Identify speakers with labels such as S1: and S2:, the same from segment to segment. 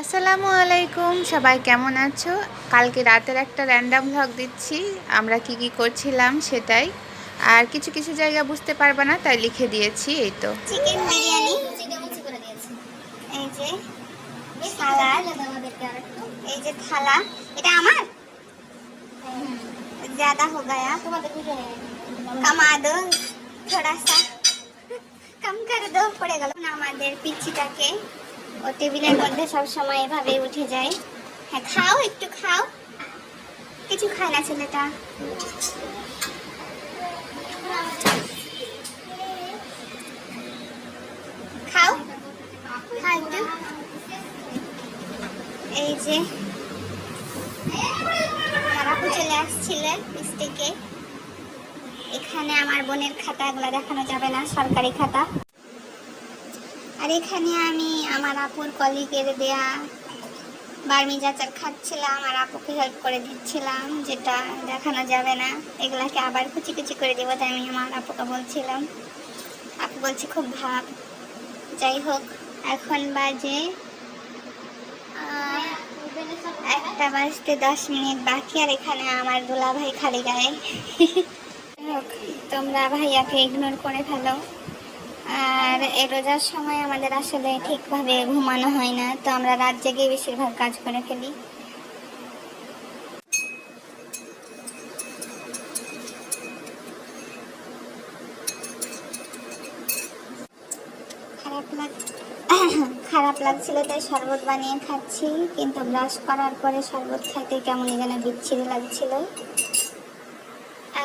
S1: আসসালামু আলাইকুম, সবাই কেমন আছো? কালকে রাতের একটা র্যান্ডম ভ্লগ দিচ্ছি। আমরা কি করছিলাম সেটাই। আর কিছু কিছু জায়গা বুঝতে পারবে না, তাই লিখে দিয়েছি। এই তো
S2: চিকেন বিরিয়ানি, এই যে সালাদ, এই যে থালা। এটা আমার ज्यादा हो गया, कमा दो थोड़ा सा, कम कर दो পড়ে গেল। আমাদের পিচ্চিটাকে ও টেবিলের মধ্যে সব সময় এভাবে উঠে যায়। হ্যাঁ, খাও, একটু খাও। কিছু খায় না ছেলেটা। খাও, খাও একটু। এই যে আমার আপু চলে আসছিল মিস্টেকে। এখানে আমার বোনের খাতাগুলো দেখানো যাবে না, সরকারি খাতা। আর এখানে আমি আমার আপুর কলিগের দেয়া বার্মিজ আচার খাচ্ছিলাম আর আপুকে হেল্প করে দিচ্ছিলাম, যেটা দেখানো যাবে না। এগুলাকে আবার কুচি কুচি করে দেবো, তাই আমি আমার আপুকে বলছিলাম। আপু বলছে খুব ভাব। যাই হোক, এখন বাজে 1টা বাজতে 10 মিনিট বাকি। আর এখানে আমার দুলা ভাই খালি গায়ে। হোক, তোমরা ভাইয়াকে ইগনোর করে ফেলো। আর এই রোজার সময় আমাদের আসলে ঠিকভাবে ঘুমানো হয় না, তো আমরা রাত জেগে বেশিরভাগ কাজ করে ফেলি। খারাপ লাগ খারাপ লাগছিল তাই শরবত বানিয়ে খাচ্ছি, কিন্তু ব্রাশ করার পরে শরবত খাইতে কেমন যেন বিচ্ছিরি লাগছিল।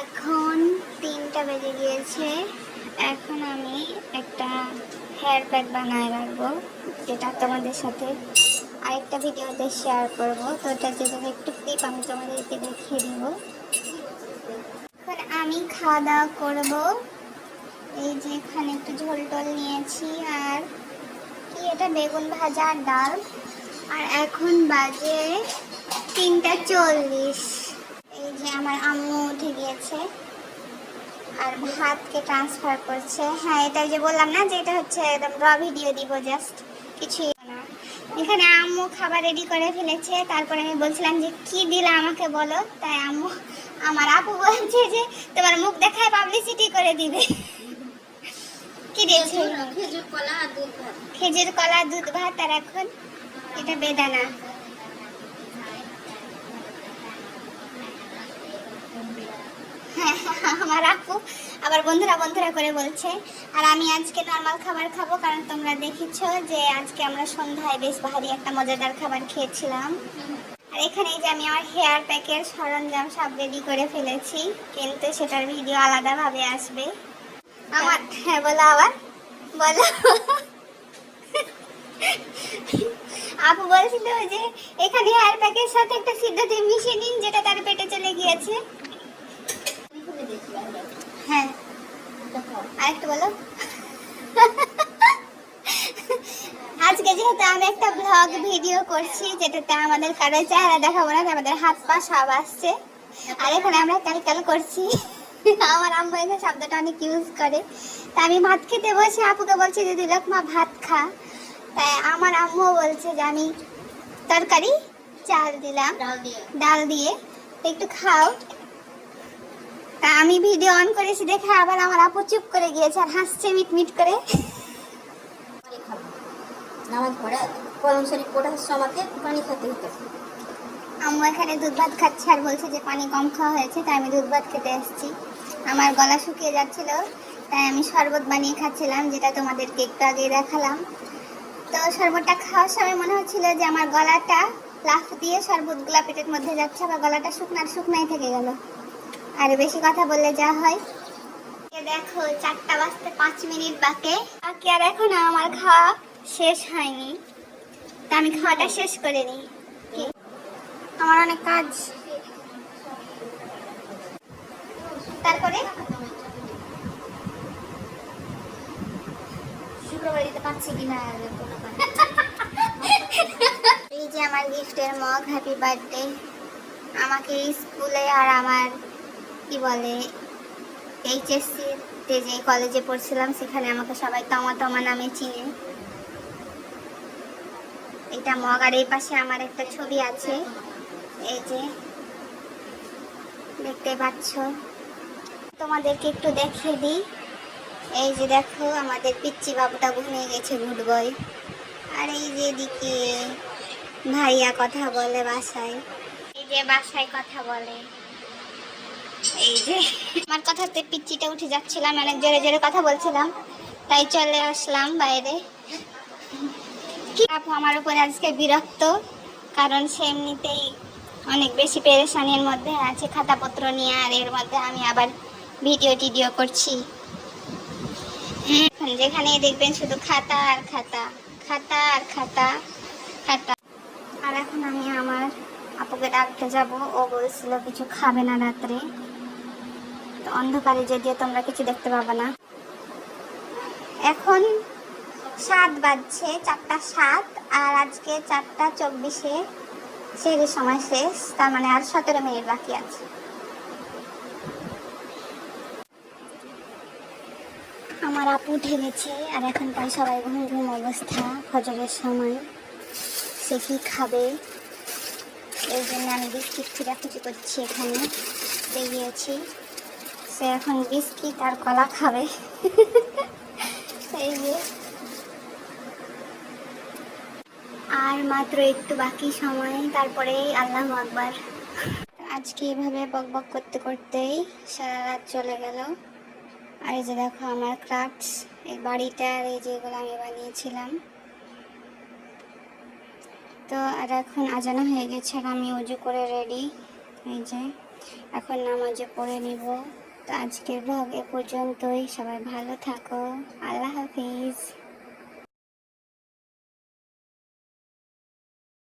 S2: এখন 3টা বেজে গিয়েছে। এখন আমি একটা হেয়ার প্যাক বানায় রাখবো, যেটা তোমাদের সাথে আরেকটা ভিডিওতে শেয়ার করব। তো ওটা যেটা একটু ক্লিপ আমি তোমাদেরকে দেখিয়ে দিব। এখন আমি খাওয়া দাওয়া করবো। এই যে এখানে একটু ঝোল টোল নিয়েছি, আর কি এটা বেগুন ভাজা আর ডাল। আর এখন বাজে 3টা 40। এই যে আমার আম্মু উঠে গিয়েছে আর ভাতকে ট্রান্সফার করছে। হ্যাঁ, এটা যে বললাম না যে এটা হচ্ছে একদম র ভিডিও দিব, জাস্ট কিছুই না। এখানে আম্মু খাবার রেডি করে ফেলেছে। তারপরে আমি বলছিলাম যে কি দিলা আমাকে বলো, তাই আম্মু আমার আপু বলছে যে তোমার মুখ দেখায় পাবলিসিটি করে দিবে। কি দিয়েছে? খেজুর কলা আর দুধ ভাত। খেজুর কলা দুধ ভাত। আর এখন এটা বেদানা। হ্যাঁ, আমার আপু আবার বন্ধুরা বন্ধুরা করে বলছে। আর আমি আজকে নর্মাল খাবার খাবো, কারণ তোমরা দেখেছো যে আজকে আমরা সন্ধ্যায় বেশ ভারী একটা মজাদার খাবার খেয়েছিলাম। আর এখানে যে আমি আমার হেয়ার প্যাকের সরঞ্জাম সব রেডি করে ফেলেছি, কিন্তু সেটার ভিডিও আলাদাভাবে আসবে আমার। হ্যাঁ, বলো আবার বলো। আপু বলছিল যে এখানে হেয়ার প্যাকের সাথে একটা সিদ্ধতে মিশিয়ে নিন, যেটা তার পেটে চলে গিয়েছে। হ্যাঁ, আরেকটু বলো। আজকে যেহেতু আমি একটা ব্লগ ভিডিও করছি, যেটাতে আমাদের কারো চেহারা দেখাবো না, আমাদের হাত পা সব আসছে। আর এখানে আমরা ক্যালক্যাল করছি। আমার আম্মু এখানে শব্দটা অনেক ইউজ করে। তা আমি ভাত খেতে বসে আপুকে বলছি যে 2 লোকমা ভাত খা। তাই আমার আম্মু বলছে যে আমি তরকারি চাল দিলাম, ডাল দিয়ে একটু খাও। তা আমি ভিডিও অন করেছি দেখে আবার আমার আপু চুপ করে গিয়েছে আর হাসছে মিটমিট করে।
S3: নামাজ পড়ে কোরআন শরীফ পড়ে হচ্ছে আমাকে পানি খেতে হতো।
S2: আম্মু এখানে দুধ ভাত খাচ্ছে আর বলছে যে পানি কম খাওয়া হয়েছে, তাই আমি দুধ ভাত খেতে এসেছি। আমার গলা শুকিয়ে যাচ্ছিল, তাই আমি শরবত বানিয়ে খাচ্ছিলাম, যেটা তোমাদেরকে একটু আগে দেখালাম। তো শরবতটা খাওয়ার সময় মনে হচ্ছিল যে আমার গলাটা লাফ দিয়ে শরবতগুলা পেটের মধ্যে যাচ্ছে, আবার গলাটা শুকনাই থেকে গেল। আর বেশি কথা বললে যা হয়। দেখো 4টা বাজতে 5 মিনিট বাকি। আর এখন আমার খাওয়া শেষ হয়নি, তা আমি খাওয়াটা শেষ করে নিই। আমার অনেক কাজ। তারপরে
S3: শুক্রবার দিতে পারছি কিনা
S2: এই যে আমার গিফটের মগ, হ্যাপি বার্থডে। আমাকে স্কুলে আর আমার কি বলে এইচএসসি তে যে কলেজে পড়ছিলাম, সেখানে আমাকে সবাই তমা তমা নামে চিনে। এটা মগ, আর এই পাশে আমার একটা ছবি আছে, এই যে দেখতে পাচ্ছ। তোমাদেরকে একটু দেখিয়ে দিই, এই যে দেখো আমাদের পিচ্চি বাবুটা ঘুমিয়ে গেছে, গুড বয়। আর এই যে এদিকে ভাইয়া কথা বলে বাসায়, এই যে বাসায় কথা বলে, এই যে আমার কথাতে পিচ্চিটা উঠে যাচ্ছিলাম, অনেক জোরে জোরে কথা বলছিলাম, তাই চলে আসলাম বাইরে। কি আপু আমার উপরে আজকে বিরক্ত, কারণ সে এমনিতেই অনেক বেশি পেরেশানির মধ্যে আছে খাতাপত্র নিয়ে, আর এর মধ্যে আমি আবার ভিডিও টিডিও করছি। যেখানেই দেখবেন শুধু খাতা আর খাতা, খাতা আর খাতা, খাতা। আর এখন আমি আমার আপুকে ডাকতে যাব, ও বলছিল কিছু খাবে না রাত্রে, তো অন্ধকারে যদিও তোমরা কিছু দেখতে পাবে না। এখন 7 বাজছে, 4টা 7, আর আজকে 4টা 24-এ সেহেরির সময় শেষ, তার মানে আর 17 মিনিট বাকি আছে। আমার আপু উঠে গেছে, আর এখন প্রায় সবাই ঘুম ঘুম অবস্থা, ফজরের সময়। সে কি খাবে, এই জন্য আমি বিস্কিট খোঁজাখুঁজি করছি, এখানে বেরিয়েছি। সে এখন বিস্কিট আর কলা খাবে। এই যে আর মাত্র একটু বাকি সময়, তারপরেই আল্লাহু আকবার। আজকে এভাবে বকবক করতে করতেই সারা রাত চলে গেল। আর এই যে দেখো আমার ক্রাফটস, এই বাড়িটার এই যেগুলো আমি বানিয়েছিলাম। তো আর এখন আজানো হয়ে গেছে, আর আমি উজু করে রেডি, এই যে এখন নামাজে পড়ে নিব। তো আজকের ব্লগ এ পর্যন্তই, সবাই ভালো থাকো, আল্লাহ হাফিজ।